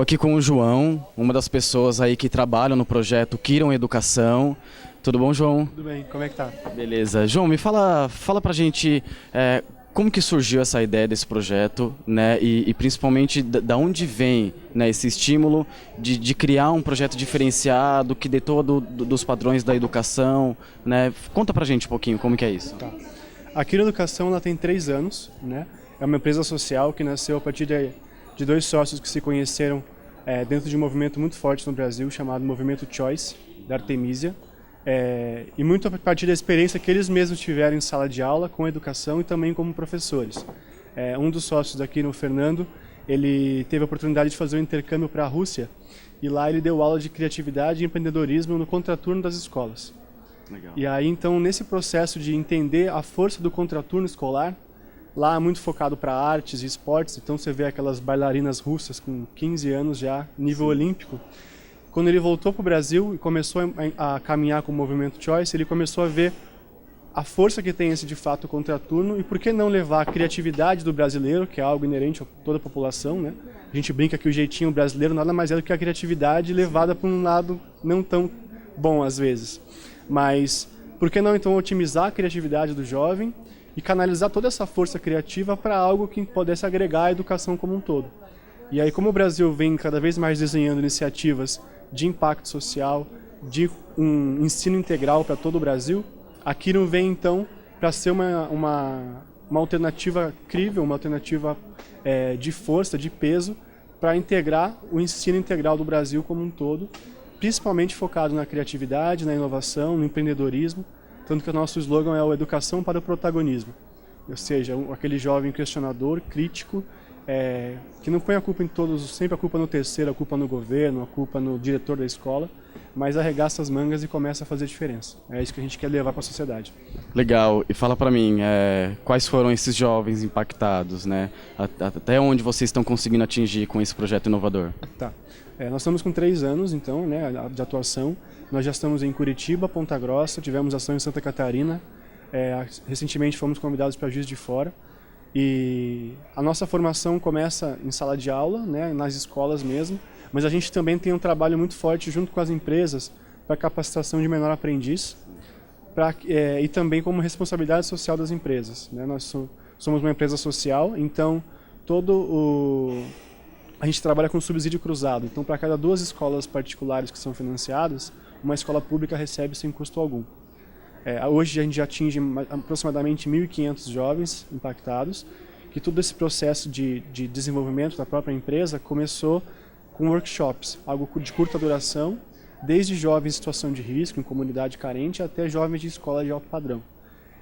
aqui com o João, uma das pessoas aí que trabalham no projeto Kiron Educação. Tudo bom, João? Tudo bem, como é que tá? Beleza. João, me fala pra gente como que surgiu essa ideia desse projeto, né? E principalmente da onde vem, né, esse estímulo de criar um projeto diferenciado, que destoa dos padrões da educação, né? Conta pra gente um pouquinho como que é isso. Tá. A Kiron Educação ela tem 3 anos, né? É uma empresa social que nasceu a partir de 2 sócios que se conheceram dentro de um movimento muito forte no Brasil chamado Movimento Choice, da Artemisia. E muito a partir da experiência que eles mesmos tiveram em sala de aula, com educação e também como professores. Um dos sócios daqui, o Fernando, ele teve a oportunidade de fazer um intercâmbio para a Rússia e lá ele deu aula de criatividade e empreendedorismo no contraturno das escolas. Legal. E aí, então, nesse processo de entender a força do contraturno escolar, lá é muito focado para artes e esportes, então você vê aquelas bailarinas russas com 15 anos já, nível olímpico. Quando ele voltou para o Brasil e começou a caminhar com o movimento Choice, ele começou a ver a força que tem esse, de fato, contraturno e por que não levar a criatividade do brasileiro, que é algo inerente a toda a população, né? A gente brinca que o jeitinho brasileiro nada mais é do que a criatividade levada para um lado não tão bom às vezes. Mas por que não então otimizar a criatividade do jovem e canalizar toda essa força criativa para algo que pudesse agregar a educação como um todo? E aí, como o Brasil vem cada vez mais desenhando iniciativas de impacto social, de um ensino integral para todo o Brasil, a Kiron vem então para ser uma alternativa crível, uma alternativa de força, de peso, para integrar o ensino integral do Brasil como um todo, principalmente focado na criatividade, na inovação, no empreendedorismo, tanto que o nosso slogan é o Educação para o Protagonismo, ou seja, aquele jovem questionador, crítico, que não põe a culpa em todos, sempre a culpa no terceiro, a culpa no governo, a culpa no diretor da escola, mas arregaça as mangas e começa a fazer diferença. É isso que a gente quer levar para a sociedade. Legal. E fala para mim, quais foram esses jovens impactados, né? Até onde vocês estão conseguindo atingir com esse projeto inovador? Tá. Nós estamos com 3 anos, então, né, de atuação. Nós já estamos em Curitiba, Ponta Grossa, tivemos ação em Santa Catarina. Recentemente fomos convidados para Juiz de Fora. E a nossa formação começa em sala de aula, né, nas escolas mesmo, mas a gente também tem um trabalho muito forte junto com as empresas para capacitação de menor aprendiz e também como responsabilidade social das empresas, né? Nós somos uma empresa social, então a gente trabalha com subsídio cruzado, então para cada 2 escolas particulares que são financiadas, uma escola pública recebe sem custo algum. Hoje a gente já atinge aproximadamente 1.500 jovens impactados, que todo esse processo de desenvolvimento da própria empresa começou com workshops, algo de curta duração, desde jovens em situação de risco, em comunidade carente, até jovens de escola de alto padrão.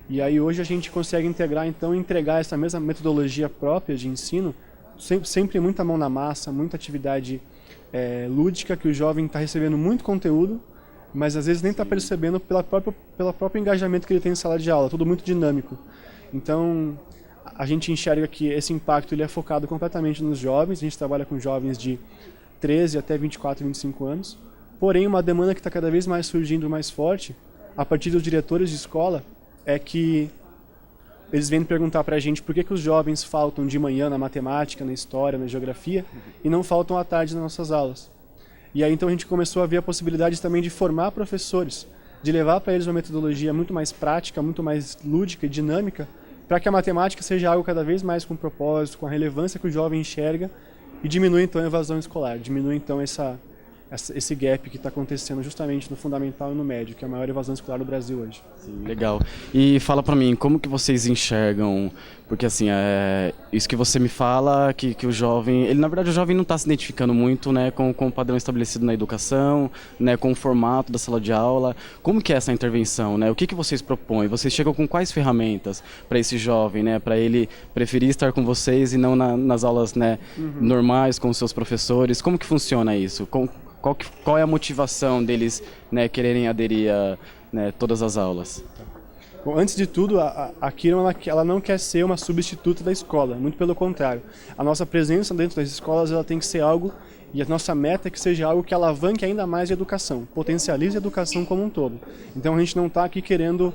E aí hoje a gente consegue integrar, então, entregar essa mesma metodologia própria de ensino, sempre muita mão na massa, muita atividade lúdica, que o jovem está recebendo muito conteúdo, mas às vezes nem está percebendo pelo próprio engajamento que ele tem em sala de aula, tudo muito dinâmico. Então, a gente enxerga que esse impacto ele é focado completamente nos jovens, a gente trabalha com jovens de 13 até 24, 25 anos, porém uma demanda que está cada vez mais surgindo mais forte, a partir dos diretores de escola, é que eles vêm perguntar para a gente por que os jovens faltam de manhã na matemática, na história, na geografia, e não faltam à tarde nas nossas aulas. E aí então a gente começou a ver a possibilidade também de formar professores, de levar para eles uma metodologia muito mais prática, muito mais lúdica e dinâmica, para que a matemática seja algo cada vez mais com propósito, com a relevância que o jovem enxerga e diminui então a evasão escolar, diminui então esse gap que está acontecendo justamente no fundamental e no médio, que é a maior evasão escolar do Brasil hoje. Sim, legal. E fala para mim, como que vocês enxergam, porque assim, isso que você me fala, que o jovem, na verdade o jovem não está se identificando muito, né, com o padrão estabelecido na educação, né, com o formato da sala de aula. Como que é essa intervenção, né? O que vocês propõem? Vocês chegam com quais ferramentas para esse jovem, né, para ele preferir estar com vocês e não nas aulas, né, normais com os seus professores? Como que funciona isso? Qual é a motivação deles, né, quererem aderir a, né, todas as aulas? Bom, antes de tudo, a Kiron ela não quer ser uma substituta da escola, muito pelo contrário. A nossa presença dentro das escolas ela tem que ser algo, e a nossa meta é que seja algo que alavanque ainda mais a educação, potencialize a educação como um todo. Então a gente não está aqui querendo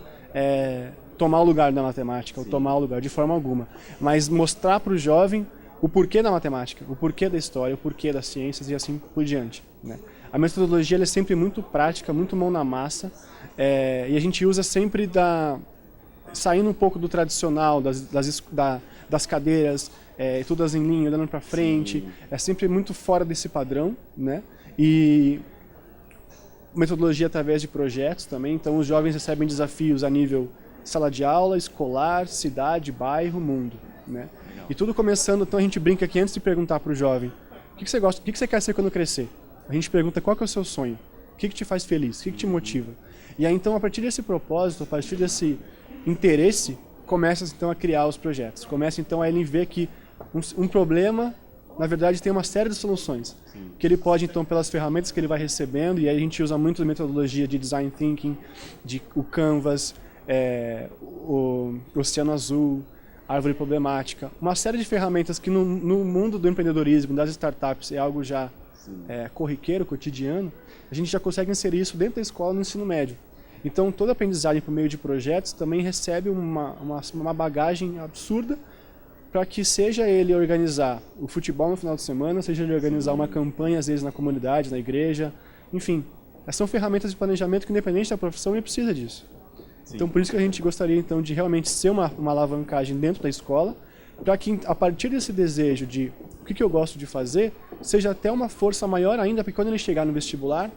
tomar o lugar da matemática, ou tomar o lugar de forma alguma, mas mostrar para o jovem o porquê da matemática, o porquê da história, o porquê das ciências e assim por diante, né? A metodologia ela é sempre muito prática, muito mão na massa, e a gente usa sempre saindo um pouco do tradicional, das cadeiras, todas em linha, olhando para frente. Sim. É sempre muito fora desse padrão, né? E metodologia através de projetos também. Então, os jovens recebem desafios a nível sala de aula, escolar, cidade, bairro, mundo, né? E tudo começando, então a gente brinca que antes de perguntar para o jovem o que você gosta, o que você quer ser quando crescer, a gente pergunta qual que é o seu sonho, o que te faz feliz, o que te motiva. E aí, então, a partir desse propósito, a partir desse interesse, começa então a criar os projetos. Começa então a ele ver que um problema, na verdade, tem uma série de soluções. Sim. Que ele pode, então, pelas ferramentas que ele vai recebendo, e aí a gente usa muito a metodologia de Design Thinking, o Canvas, o Oceano Azul, Árvore Problemática, uma série de ferramentas que no mundo do empreendedorismo, das startups, é algo já corriqueiro, cotidiano, a gente já consegue inserir isso dentro da escola no ensino médio. Então, toda aprendizagem por meio de projetos também recebe uma bagagem absurda para que seja ele organizar o futebol no final de semana, seja ele organizar uma campanha, às vezes, na comunidade, na igreja, enfim. São ferramentas de planejamento que, independente da profissão, ele precisa disso. Sim. Então, por isso que a gente gostaria, então, de realmente ser uma alavancagem dentro da escola, para que, a partir desse desejo de o que eu gosto de fazer, seja até uma força maior ainda, porque quando ele chegar no vestibular,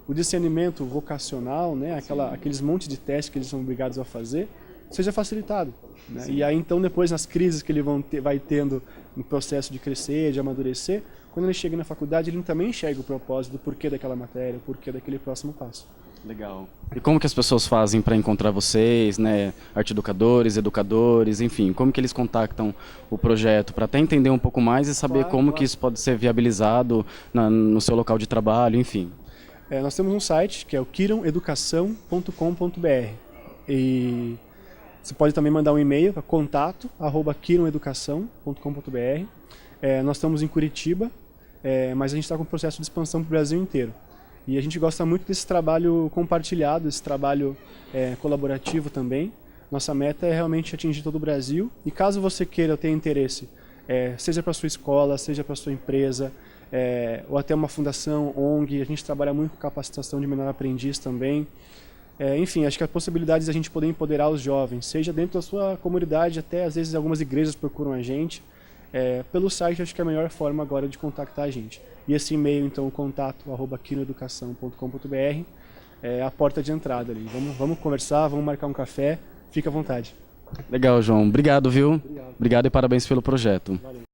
o discernimento vocacional, né, aqueles montes de testes que eles são obrigados a fazer, seja facilitado, né? E aí, então, depois, nas crises que ele vai tendo no processo de crescer, de amadurecer, quando ele chega na faculdade, ele também enxerga o propósito do porquê daquela matéria, o porquê daquele próximo passo. Legal. E como que as pessoas fazem para encontrar vocês, né? Arte-educadores, educadores, enfim, como que eles contactam o projeto para até entender um pouco mais e saber como que isso pode ser viabilizado no seu local de trabalho, enfim. Nós temos um site que é o kironeducação.com.br e você pode também mandar um e-mail para contato@kironeducação.com.br. Nós estamos em Curitiba, mas a gente está com um processo de expansão para o Brasil inteiro. E a gente gosta muito desse trabalho compartilhado, esse trabalho colaborativo também. Nossa meta é realmente atingir todo o Brasil. E caso você queira ou tenha interesse, seja para sua escola, seja para sua empresa, ou até uma fundação, ONG, a gente trabalha muito com capacitação de menor aprendiz também. Enfim, acho que a possibilidade de a gente poder empoderar os jovens, seja dentro da sua comunidade, até às vezes algumas igrejas procuram a gente. Pelo site, acho que é a melhor forma agora de contactar a gente. E esse e-mail, então, contato@kironeducação.com.br, é a porta de entrada ali. Vamos conversar, vamos marcar um café, fica à vontade. Legal, João. Obrigado, viu? Obrigado e parabéns pelo projeto. Valeu.